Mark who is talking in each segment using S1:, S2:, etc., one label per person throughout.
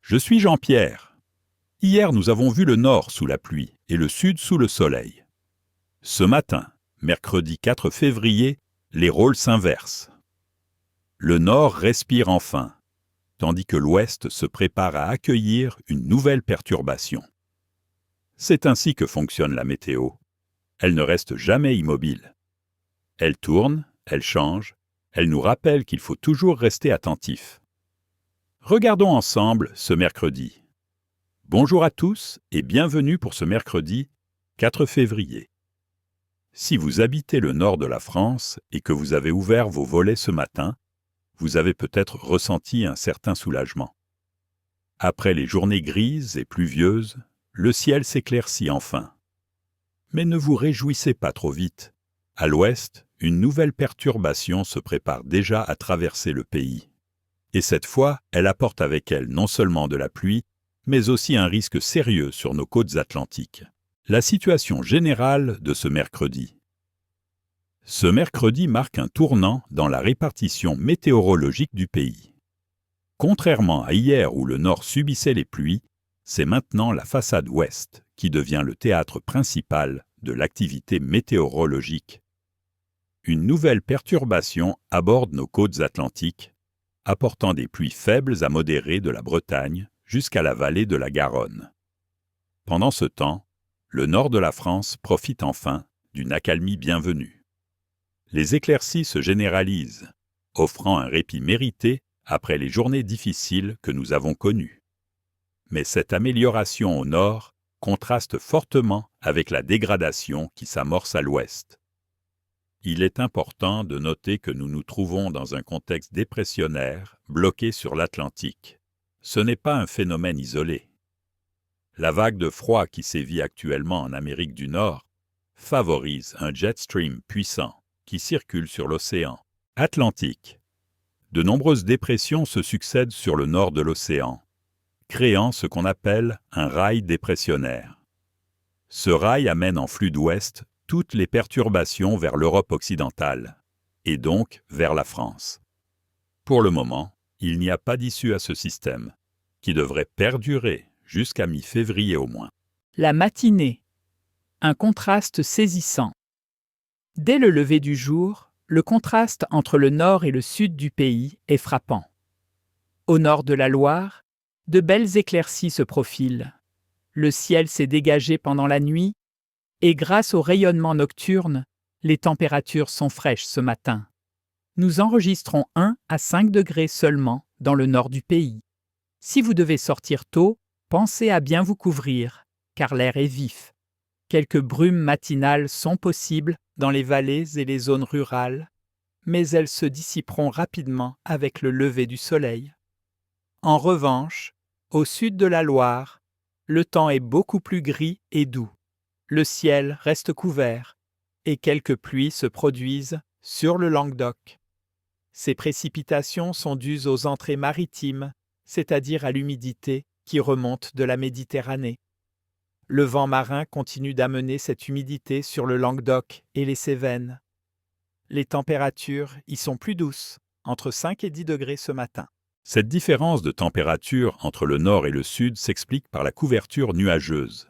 S1: Je suis Jean-Pierre. Hier, nous avons vu le nord sous la pluie et le sud sous le soleil. Ce matin, mercredi 4 février, les rôles s'inversent. Le nord respire enfin, tandis que l'ouest se prépare à accueillir une nouvelle perturbation. C'est ainsi que fonctionne la météo. Elle ne reste jamais immobile. Elle tourne, elle change, elle nous rappelle qu'il faut toujours rester attentif. Regardons ensemble ce mercredi. Bonjour à tous et bienvenue pour ce mercredi 4 février. Si vous habitez le nord de la France et que vous avez ouvert vos volets ce matin, vous avez peut-être ressenti un certain soulagement. Après les journées grises et pluvieuses, le ciel s'éclaircit enfin. Mais ne vous réjouissez pas trop vite. À l'ouest, une nouvelle perturbation se prépare déjà à traverser le pays. Et cette fois, elle apporte avec elle non seulement de la pluie, mais aussi un risque sérieux sur nos côtes atlantiques. La situation générale de ce mercredi. Ce mercredi marque un tournant dans la répartition météorologique du pays. Contrairement à hier où le nord subissait les pluies, c'est maintenant la façade ouest qui devient le théâtre principal de l'activité météorologique. Une nouvelle perturbation aborde nos côtes atlantiques, apportant des pluies faibles à modérées de la Bretagne jusqu'à la vallée de la Garonne. Pendant ce temps, le nord de la France profite enfin d'une accalmie bienvenue. Les éclaircies se généralisent, offrant un répit mérité après les journées difficiles que nous avons connues. Mais cette amélioration au nord contraste fortement avec la dégradation qui s'amorce à l'ouest. Il est important de noter que nous nous trouvons dans un contexte dépressionnaire bloqué sur l'Atlantique. Ce n'est pas un phénomène isolé. La vague de froid qui sévit actuellement en Amérique du Nord favorise un jet stream puissant qui circule sur l'océan Atlantique. De nombreuses dépressions se succèdent sur le nord de l'océan, créant ce qu'on appelle un rail dépressionnaire. Ce rail amène en flux d'ouest toutes les perturbations vers l'Europe occidentale, et donc vers la France. Pour le moment, il n'y a pas d'issue à ce système, qui devrait perdurer jusqu'à mi-février au moins.
S2: La matinée. Un contraste saisissant. Dès le lever du jour, le contraste entre le nord et le sud du pays est frappant. Au nord de la Loire, de belles éclaircies se profilent. Le ciel s'est dégagé pendant la nuit, et grâce au rayonnement nocturne, les températures sont fraîches ce matin. Nous enregistrons 1 à 5 degrés seulement dans le nord du pays. Si vous devez sortir tôt, pensez à bien vous couvrir, car l'air est vif. Quelques brumes matinales sont possibles dans les vallées et les zones rurales, mais elles se dissiperont rapidement avec le lever du soleil. En revanche, au sud de la Loire, le temps est beaucoup plus gris et doux. Le ciel reste couvert et quelques pluies se produisent sur le Languedoc. Ces précipitations sont dues aux entrées maritimes, c'est-à-dire à l'humidité qui remonte de la Méditerranée. Le vent marin continue d'amener cette humidité sur le Languedoc et les Cévennes. Les températures y sont plus douces, entre 5 et 10 degrés ce matin.
S1: Cette différence de température entre le nord et le sud s'explique par la couverture nuageuse.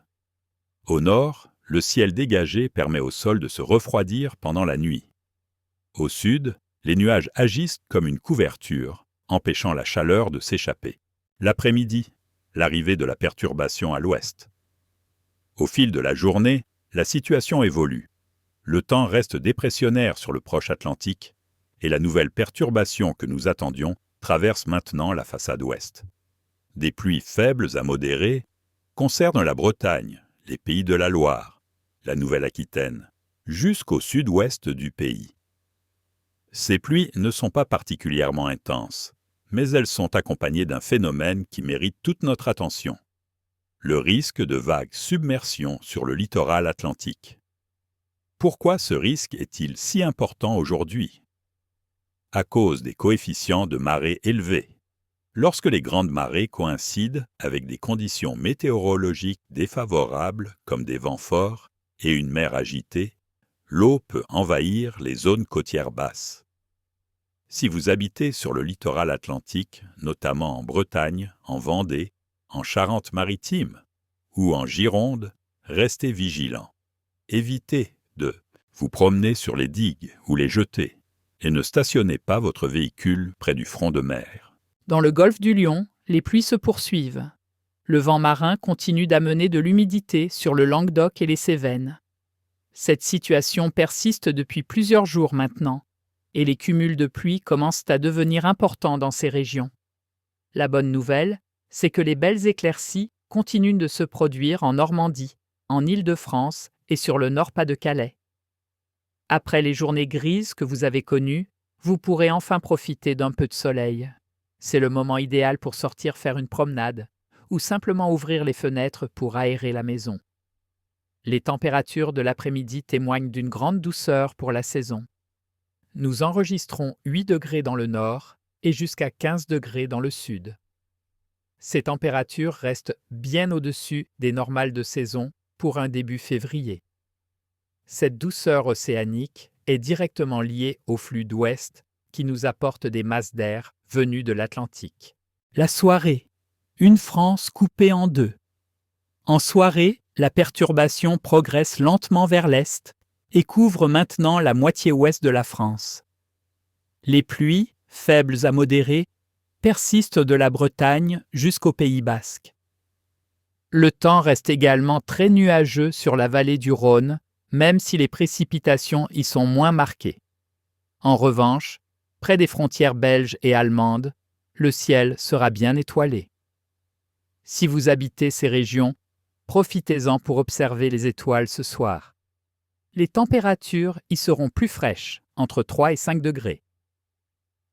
S1: Au nord, le ciel dégagé permet au sol de se refroidir pendant la nuit. Au sud, les nuages agissent comme une couverture, empêchant la chaleur de s'échapper. L'après-midi, l'arrivée de la perturbation à l'ouest. Au fil de la journée, la situation évolue. Le temps reste dépressionnaire sur le proche Atlantique et la nouvelle perturbation que nous attendions traverse maintenant la façade ouest. Des pluies faibles à modérées concernent la Bretagne, les pays de la Loire, la Nouvelle-Aquitaine, jusqu'au sud-ouest du pays. Ces pluies ne sont pas particulièrement intenses, mais elles sont accompagnées d'un phénomène qui mérite toute notre attention. Le risque de vagues submersion sur le littoral atlantique. Pourquoi ce risque est-il si important aujourd'hui? À cause des coefficients de marée élevés. Lorsque les grandes marées coïncident avec des conditions météorologiques défavorables comme des vents forts et une mer agitée, l'eau peut envahir les zones côtières basses. Si vous habitez sur le littoral atlantique, notamment en Bretagne, en Vendée en Charente-Maritime ou en Gironde, restez vigilants. Évitez de vous promener sur les digues ou les jetées et ne stationnez pas votre véhicule près du front de mer.
S2: Dans le golfe du Lion, les pluies se poursuivent. Le vent marin continue d'amener de l'humidité sur le Languedoc et les Cévennes. Cette situation persiste depuis plusieurs jours maintenant, et les cumuls de pluie commencent à devenir importants dans ces régions. La bonne nouvelle, c'est que les belles éclaircies continuent de se produire en Normandie, en Île-de-France et sur le Nord-Pas-de-Calais. Après les journées grises que vous avez connues, vous pourrez enfin profiter d'un peu de soleil. C'est le moment idéal pour sortir faire une promenade ou simplement ouvrir les fenêtres pour aérer la maison. Les températures de l'après-midi témoignent d'une grande douceur pour la saison. Nous enregistrons 8 degrés dans le nord et jusqu'à 15 degrés dans le sud. Ces températures restent bien au-dessus des normales de saison pour un début février. Cette douceur océanique est directement liée au flux d'ouest qui nous apporte des masses d'air venues de l'Atlantique. La soirée. Une France coupée en deux. En soirée, la perturbation progresse lentement vers l'est et couvre maintenant la moitié ouest de la France. Les pluies, faibles à modérées, persistent de la Bretagne jusqu'au Pays basque. Le temps reste également très nuageux sur la vallée du Rhône, même si les précipitations y sont moins marquées. En revanche, près des frontières belges et allemandes, le ciel sera bien étoilé. Si vous habitez ces régions, profitez-en pour observer les étoiles ce soir. Les températures y seront plus fraîches, entre 3 et 5 degrés.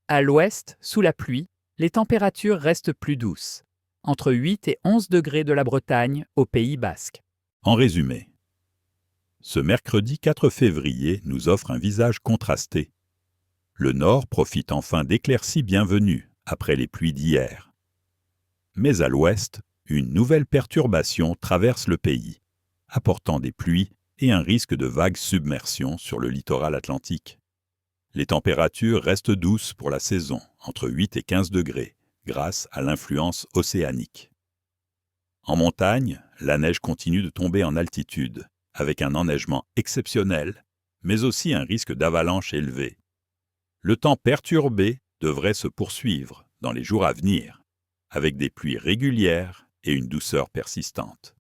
S2: À l'ouest, sous la pluie, les températures restent plus douces, entre 8 et 11 degrés de la Bretagne au Pays basque.
S1: En résumé, ce mercredi 4 février nous offre un visage contrasté. Le nord profite enfin d'éclaircies bienvenues après les pluies d'hier. Mais à l'ouest, une nouvelle perturbation traverse le pays, apportant des pluies et un risque de vague submersion sur le littoral atlantique. Les températures restent douces pour la saison, entre 8 et 15 degrés, grâce à l'influence océanique. En montagne, la neige continue de tomber en altitude, avec un enneigement exceptionnel, mais aussi un risque d'avalanche élevé. Le temps perturbé devrait se poursuivre dans les jours à venir, avec des pluies régulières et une douceur persistante.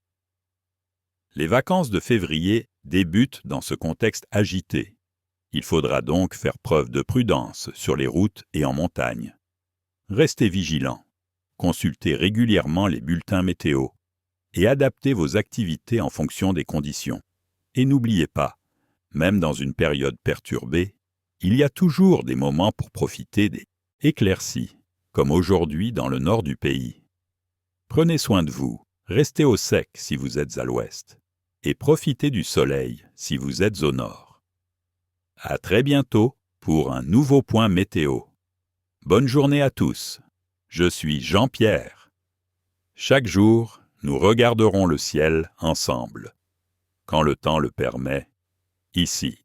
S1: Les vacances de février débutent dans ce contexte agité. Il faudra donc faire preuve de prudence sur les routes et en montagne. Restez vigilants, consultez régulièrement les bulletins météo et adaptez vos activités en fonction des conditions. Et n'oubliez pas, même dans une période perturbée, il y a toujours des moments pour profiter des éclaircies, comme aujourd'hui dans le nord du pays. Prenez soin de vous, restez au sec si vous êtes à l'ouest, et profitez du soleil si vous êtes au nord. À très bientôt pour un nouveau point météo. Bonne journée à tous. Je suis Jean-Pierre. Chaque jour, nous regarderons le ciel ensemble, quand le temps le permet, ici.